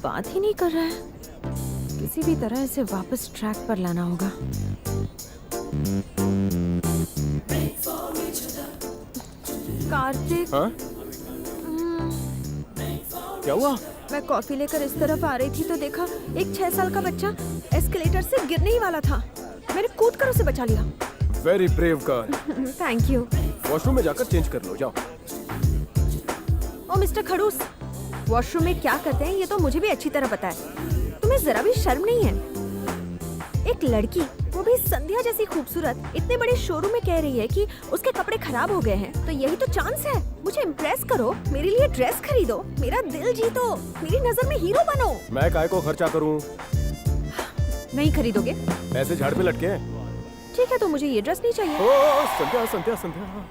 बात ही नहीं कर रहा है। किसी भी तरह इसे वापस ट्रैक पर लाना होगा। कार्तिक, हाँ? क्या हुआ? मैं कॉफी लेकर इस तरफ आ रही थी तो देखा एक 6 साल का बच्चा एस्केलेटर से गिरने ही वाला था। मैंने कूद कर उसे बचा लिया। Very brave girl. Thank you. Washroom में जाकर चेंज कर लो, जाओ। ओ मिस्टर खड़ूस, वॉशरूम में क्या करते हैं ये तो मुझे भी अच्छी तरह पता है। तुम्हें जरा भी शर्म नहीं है? एक लड़की, वो भी संध्या जैसी खूबसूरत, इतने बड़े शोरूम में कह रही है कि उसके कपड़े खराब हो गए हैं। तो यही तो चांस है, मुझे इम्प्रेस करो, मेरे लिए ड्रेस खरीदो, मेरा दिल जीतो, मेरी नजर में हीरो बनो। मैं काय को खर्चा करूं? नहीं खरीदोगे? ऐसे झाड़ पे लटके हैं। ठीक है, तो मुझे ये ड्रेस नहीं चाहिए। ओ संध्या संध्या संध्या,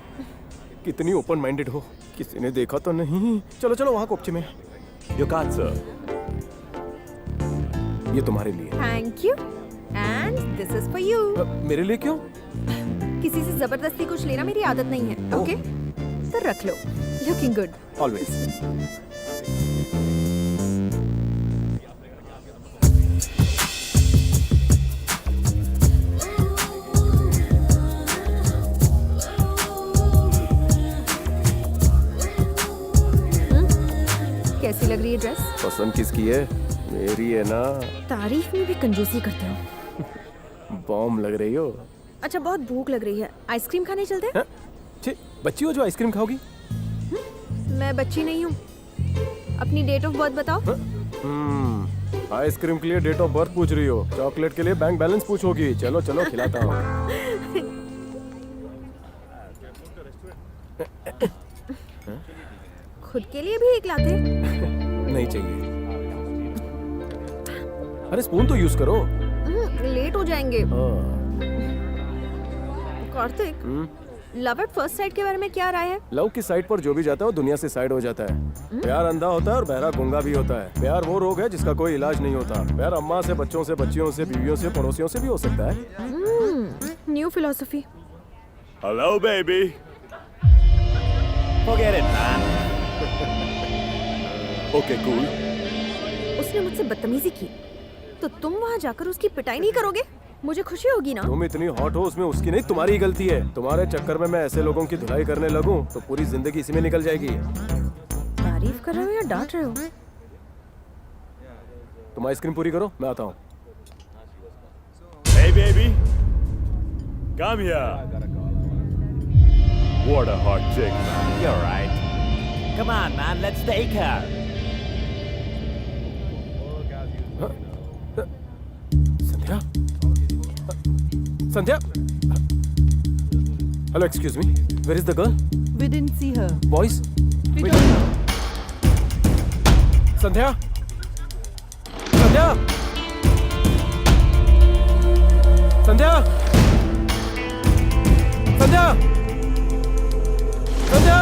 कितनी ओपन माइंडेड हो। किसी ने देखा तो नहीं? चलो चलो वहाँ कोपचे में। योकात्सु, ये तुम्हारे लिए। Thank you and this is for you. मेरे लिए क्यों? किसी से जबरदस्ती कुछ लेना मेरी आदत नहीं है। ओके, तो रख लो। Looking good always. कैसी लग रही है ड्रेस? पसंद किसकी है? मेरी है ना। तारीफ में भी कंजूसी करते हो। बॉम्ब लग रही हो। अच्छा, बहुत भूख लग रही है, आइसक्रीम खाने चलते हैं? छी, बच्ची हो जो आइसक्रीम खाओगी? मैं बच्ची नहीं हूँ। अपनी डेट ऑफ बर्थ बताओ। आइसक्रीम के लिए डेट ऑफ बर्थ पूछ रही हो, चॉकलेट के लिए बैंक बैलेंस पूछोगी। चलो चलो खिलाता हूँ। खुद के लिए भी एक लाते? नहीं चाहिए। अरे स्पून तो यूज करो। लेट हो जाएंगे। हाँ। Kartik, love at first sight के बारे में क्या राय है? लव की साइड पर जो भी जाता है वो दुनिया से साइड हो जाता है। प्यार अंधा होता है और बहरा गूंगा भी होता है। प्यार वो रोग है जिसका कोई इलाज नहीं होता। प्यार अम्मा से, बच्चों से, बच्चियों से, बीवियों से, पड़ोसियों से भी हो सकता है। New philosophy. hello baby. Forget it, man. Okay, cool. उसने मुझसे बदतमीजी की तो तुम वहाँ जाकर उसकी पिटाई नहीं करोगे? मुझे खुशी होगी ना। तुम इतनी हॉट हो, उसमें उसकी नहीं तुम्हारी गलती है। तुम्हारे चक्कर में मैं ऐसे लोगों की धुलाई करने लगूं तो पूरी जिंदगी इसी में निकल जाएगी। तारीफ कर रहे हो या डांट रहे हो? तुम आइसक्रीम पूरी करो, मैं आता हूँ। Hey baby, come here. What a hot chick, man. You're right. Come on, man, let's take her. Sandhya, Sandhya, hello, excuse me, where is the girl? We didn't see her. Boys, We don't know. Sandhya, Sandhya, Sandhya, Sandhya, Sandhya.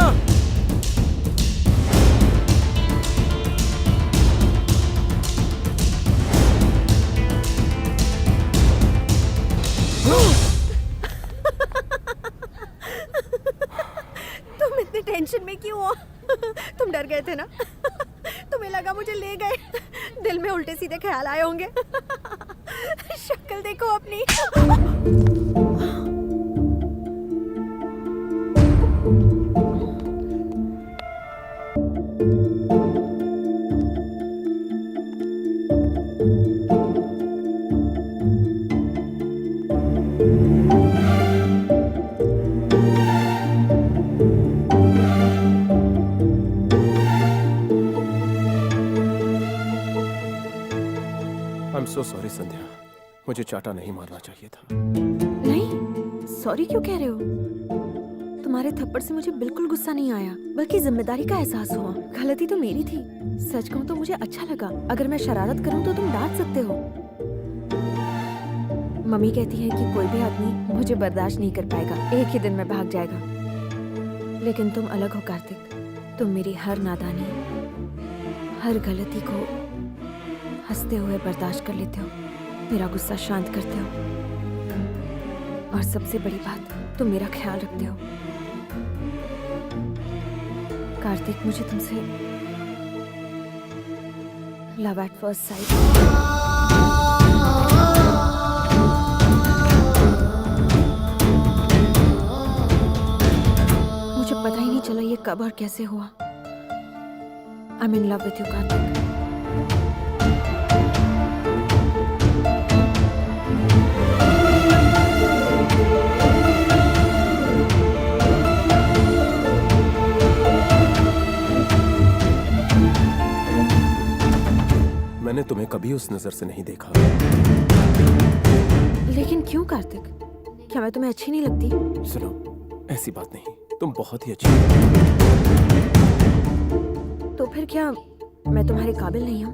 तुम इतने tension में क्यों हो? तुम डर गए थे ना? तुम्हें लगा मुझे ले गए, दिल में उल्टे सीधे ख्याल आए होंगे। शक्ल देखो अपनी। I'm so sorry संध्या, मुझे चाटा नहीं मारना चाहिए था। नहीं, सॉरी क्यों कह रहे हो? तुम्हारे थप्पड़ से मुझे बिल्कुल गुस्सा नहीं आया, बल्कि जिम्मेदारी का एहसास हुआ। गलती तो मेरी थी। सच कहूँ तो मुझे अच्छा लगा। अगर मैं शरारत करूँ तो तुम डांट सकते हो। मम्मी कहती है कि कोई भी आदमी मुझे बर्दाश्त नहीं कर पाएगा, एक ही दिन में भाग जाएगा। लेकिन तुम अलग हो कार्तिक। तुम मेरी हर नादानी, हर गलती को हंसते हुए बर्दाश्त कर लेते हो, मेरा गुस्सा शांत करते हो, और सबसे बड़ी बात, तुम मेरा ख्याल रखते हो। कार्तिक, मुझे तुमसे लव एट फर्स्ट साइट। मुझे पता ही नहीं चला ये कब और कैसे हुआ। I am in love with you Kartik. मैंने तुम्हें कभी उस नजर से नहीं देखा। लेकिन क्यों कार्तिक? क्या मैं तुम्हें अच्छी नहीं लगती? सुनो, ऐसी बात नहीं, तुम बहुत ही अच्छी हो। तो फिर क्या मैं तुम्हारे काबिल नहीं हूँ?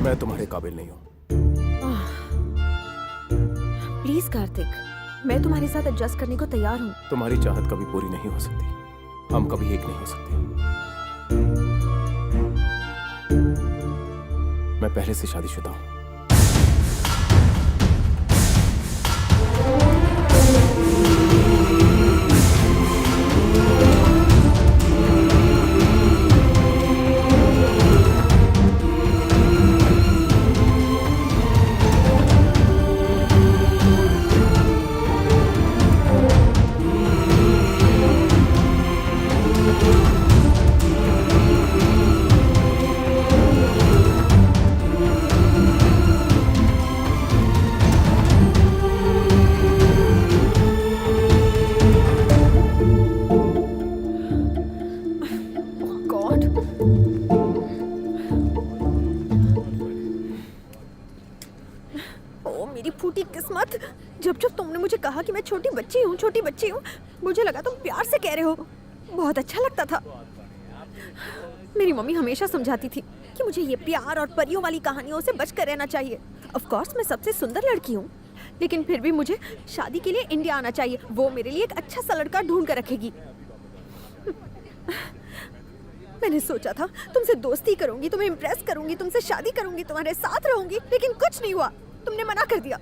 मैं तुम्हारे काबिल नहीं हूँ। प्लीज कार्तिक, मैं तुम्हारे साथ एडजस्ट करने को तैयार हूँ। तुम्हारी चाहत कभी पूरी नहीं हो सकती। हम कभी एक नहीं हो सकते। मैं पहले से शादीशुदा हूँ। गॉड, ओ मेरी फूटी किस्मत। जब जब तुमने मुझे कहा कि मैं छोटी बच्ची हूँ, मुझे लगा तुम प्यार से कह रहे हो। बहुत अच्छा लगता था। मेरी मम्मी हमेशा समझाती थी कि मुझे ये प्यार और परियों वाली कहानियों से बच कर रहना चाहिए। ऑफ कोर्स मैं सबसे सुंदर लड़की हूँ, लेकिन फिर भी मुझे शादी के लिए इंडिया आना चाहिए। वो मेरे लिए एक अच्छा सा लड़का ढूंढ कर रखेगी। मैंने सोचा था तुमसे दोस्ती करूंगी, तुम्हें इम्प्रेस करूंगी, तुमसे शादी करूंगी, तुम्हारे साथ रहूंगी, लेकिन कुछ नहीं हुआ। तुमने मना कर दिया।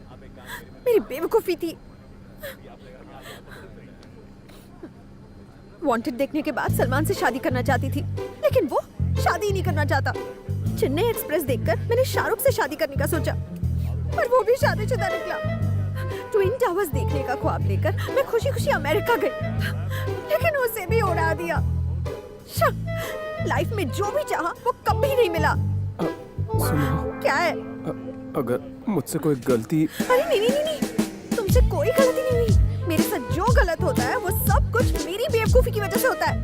मेरी बेवकूफी थी। वांटेड देखने के बाद सलमान से शादी करना चाहती थी, लेकिन वो शादी ही नहीं करना चाहता। चेन्नई एक्सप्रेस देखकर मैंने शाहरुख से शादी करने का सोचा, पर वो भी शादीशुदा निकला। ट्विन टावर्स देखने का ख्वाब लेकर मैं खुशी खुशी अमेरिका गई, लेकिन उसे भी उड़ा दिया। लाइफ में जो भी चाहा वो कभी नहीं मिला। सुनो, क्या है? अगर मुझसे कोई गलती। अरे नहीं, तुमसे कोई गलती नहीं हुई। मेरे साथ जो गलत होता है वो सब कुछ मेरी बेवकूफी की वजह से होता है।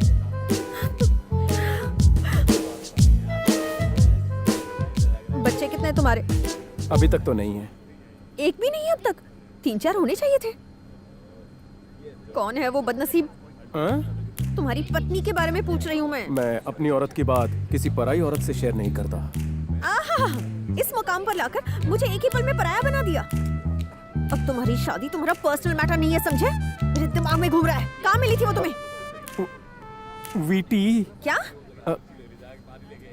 बच्चे कितने हैं तुम्हारे? अभी तक तो नहीं है। एक भी नहीं है अब तक? 3-4 होने चाहिए थे। कौन है वो बदनसीब? तुम्हारी पत्नी के बारे में पूछ रही हूँ मैं अपनी औरत की बात किसी पराई औरत से शेयर नहीं करता। आहा, इस मुकाम पर लाकर मुझे एक ही पल में पराया बना दिया। अब तुम्हारी शादी तुम्हारा पर्सनल मैटर नहीं है, समझे? मेरे दिमाग में घूम रहा है। कहाँ मिली थी वो तुम्हें? वीटी। क्या?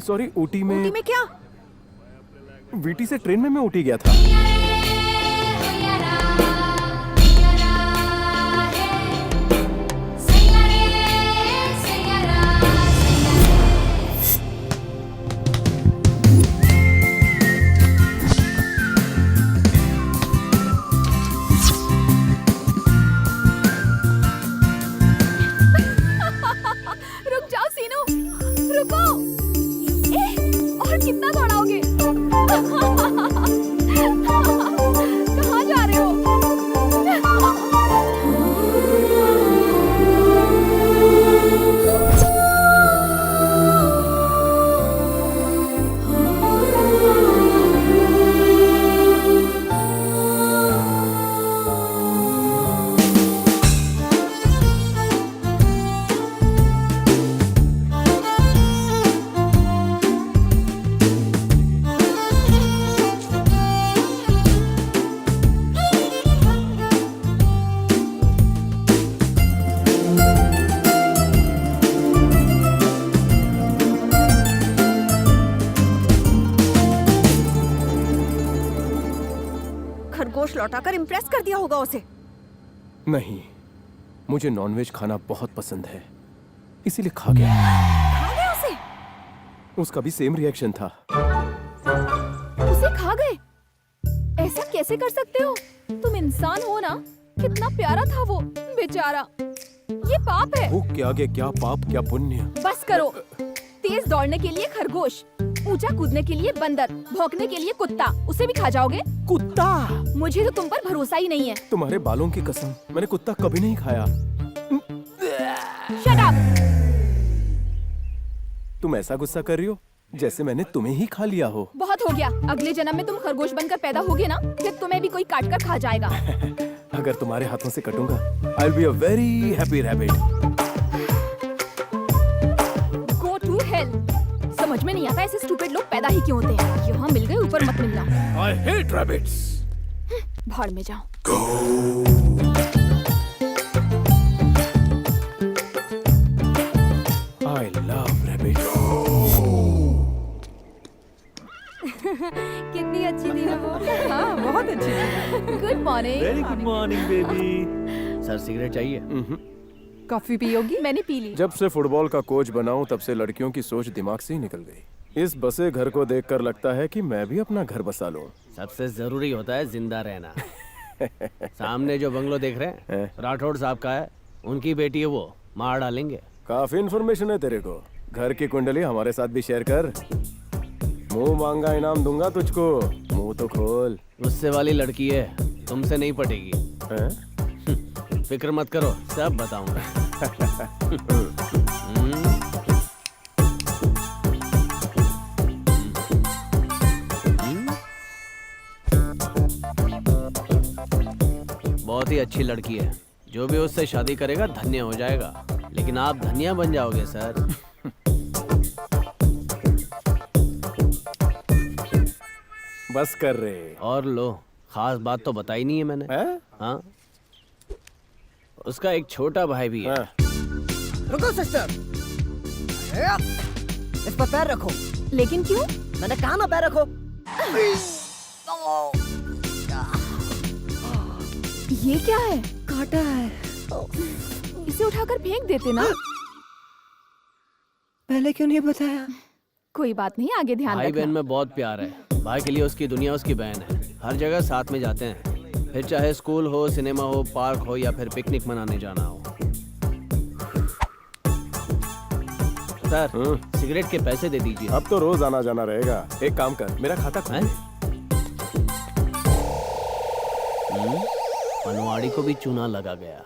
सॉरी, ऊटी में। ऊटी में क्या? वीटी से ट्रेन में मैं ऊटी गया था। रुक जाओ सीनू, रुको। और कितना दौड़ाओगे? कहाँ जा रहे हो? खरगोश लौटाकर इम्प्रेस कर दिया होगा उसे। नहीं, मुझे नॉनवेज खाना बहुत पसंद है, इसीलिए खा गया। खा गया उसे? उसका भी सेम रिएक्शन था। उसे खा गए? ऐसा कैसे कर सकते हो? तुम इंसान हो ना? कितना प्यारा था वो, बेचारा। ये पाप है। भूख के आगे क्या पाप क्या पुण्य। बस करो। तेज दौड़ने के लिए खरगोश, ऊंचा कूदने के लिए बंदर, भौंकने के लिए कुत्ता, उसे भी खा जाओगे? कुत्ता? मुझे तो तुम पर भरोसा ही नहीं है। तुम्हारे बालों की कसम, मैंने कुत्ता कभी नहीं खाया। Shut up! तुम ऐसा गुस्सा कर रही हो जैसे मैंने तुम्हें ही खा लिया हो। बहुत हो गया। अगले जन्म में तुम खरगोश बनकर पैदा होगे ना, फिर तुम्हें भी कोई काट कर खा जाएगा। अगर तुम्हारे हाथों से कटूंगा, I'll be a very happy rabbit. Go to hell! समझ में नहीं आता ऐसे स्टूपिड लोग पैदा ही क्यों होते हैं। यहाँ मिल गए, ऊपर मत मिलना। I hate rabbits. भाड़ में जाओ। I love rabbits. कितनी अच्छी थी ना वो। हाँ, बहुत अच्छी। Good morning. Very good morning baby. Sir cigarette चाहिए? कॉफी पियोगी? मैंने पी ली। जब से फुटबॉल का कोच बना हूं तब से लड़कियों की सोच दिमाग से ही निकल गई। इस बसे घर को देखकर लगता है कि मैं भी अपना घर बसा लूं। सबसे जरूरी होता है जिंदा रहना। सामने जो बंगलो देख रहे हैं राठौड़ साहब का है, उनकी बेटी है, वो मार डालेंगे। काफी इन्फॉर्मेशन है तेरे को। घर की कुंडली हमारे साथ भी शेयर कर। मुंह मांगा इनाम दूंगा तुझको। मुंह तो खोल। गुस्से वाली लड़की है, तुमसे नहीं पटेगी। हैं? फिक्र मत करो, सब बताऊंगा। बहुत ही अच्छी लड़की है, जो भी उससे शादी करेगा धन्य हो जाएगा, लेकिन आप धनिया बन जाओगे सर। बस कर रहे। और लो, खास बात तो बताई नहीं है मैंने। हैं? हाँ, उसका एक छोटा भाई भी है। हाँ। रुको सिस्टर, इस पर पैर रखो। लेकिन क्यों? मैंने कहा ना पैर रखो। ये क्या है? काटा है। इसे उठाकर फेंक देते ना। पहले क्यों नहीं बताया? कोई बात नहीं, आगे ध्यान भाई बहन रखना। में बहुत प्यार है। भाई के लिए उसकी दुनिया उसकी बहन है। हर जगह साथ में जाते हैं, फिर चाहे स्कूल हो, सिनेमा हो, पार्क हो या फिर पिकनिक मनाने जाना हो। सर, सिगरेट के पैसे दे दीजिए। अब तो रोज आना जाना रहेगा। एक काम कर, मेरा खाता खोल हैं? दे। पनवाड़ी को भी चूना लगा गया।